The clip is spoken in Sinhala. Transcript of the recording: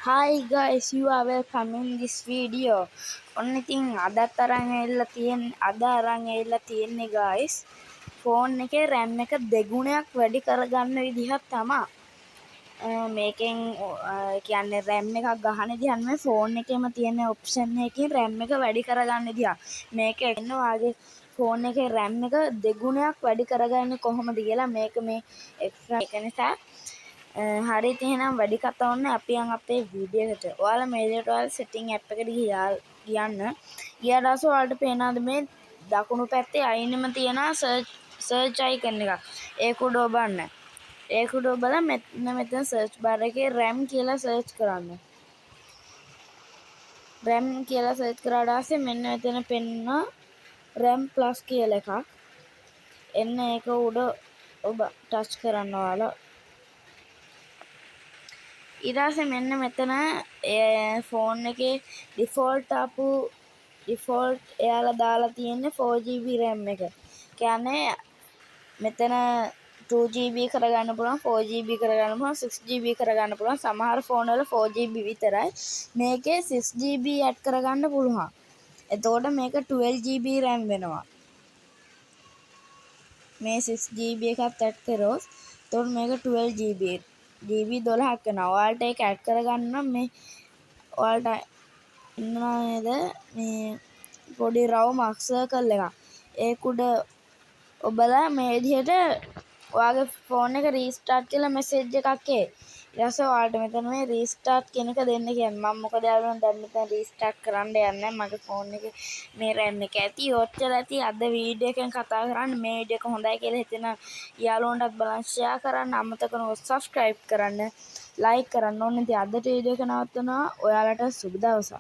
Hi guys, you are welcome in this video. ඔන්න ඉතින් අදත් අරන් ඇවිල්ලා තියෙන්නේ guys. ෆෝන් එකේ RAM එක දෙගුණයක් වැඩි කරගන්න විදිහක් තමයි. මේකෙන් කියන්නේ RAM එකක් ගහන විදිහ නෙමෙයි ෆෝන් එකේම තියෙන ඔප්ෂන් එකකින් RAM එක වැඩි කරගන්න විදිහ. මේක එන්න වාගේ ෆෝන් එකේ RAM එක දෙගුණයක් වැඩි කරගන්නේ කොහොමද කියලා මේක මේ එක්ස්ට්‍රා එක නිසා හරි එහෙනම් වැඩි කතා ඕනේ අපි යන් අපේ වීඩියෝ එකට. ඔයාලා මේ විදිහට ඔයාලා setting app එකට ගියන්න. ගියාට පස්සේ ඔයාලට පේනවාද මේ දකුණු පැත්තේ අයිනෙම තියෙන search icon එකක්. ඒක උඩ ඔබන්න. ඒක උඩ ඔබලා මෙතන search bar එකේ RAM කියලා search කරන්න. RAM කියලා search කරාට පස්සේ මෙන්න මෙතන පෙන්නනවා RAM plus කියලා එකක්. එන්න ඒක උඩ ඔබ touch කරන්න ඔයාලා. ඊට පස්සේ මෙන්න මෙතන ෆෝන් එකේ ඩිෆෝල්ට් එයාලා දාලා තියෙන්නේ 4GB RAM එක. කියන්නේ මෙතන 2GB කරගන්න පුළුවන් 4GB කරගන්න පුළුවන් 6GB කරගන්න පුළුවන් සමහර ෆෝන් වල 4GB විතරයි. මේකේ 6GB ඇඩ් කරගන්න පුළුවන්. එතකොට මේක 12GB RAM වෙනවා. මේ 6GB එකත් ඇඩ් කරොත් එතකොට මේක 12GB GB 12ක් වෙනවා. ඔයාලට ඒක ඇඩ් කරගන්න මේ ඔයාලට ඉන්නවා නේද මේ පොඩි රවුමක් සර්කල් එකක්. ඒක උඩ ඔබලා මේ විදිහට ඔයාගේ ෆෝන් එක රීස්ටාර්ට් කියලා මෙසේජ් එකක් එයි. ඊට පස්සේ ඔයාලට මෙතන මේ රීස්ටාර්ට් කියන එක දෙන්න කියන්නේ. මම මොකද යාළුවෝ දැන් මෙතන රීස්ටාර්ට් කරන්න යන්නේ. මගේ ෆෝන් එකේ මේ RAM එක ඇති. ඔච්චර ඇති. අද වීඩියෝ එකෙන් කතා කරන්නේ මේ වීඩියෝ එක හොඳයි කියලා හිතෙන යාළුවන්ටත් බලන්න ෂෙයා කරන්න අමතක නොකර subscribe කරන්න like කරන්න ඕනේ. ඉතින් අදට වීඩියෝ එක නවත්වනවා. ඔයාලට සුබ දවසක්.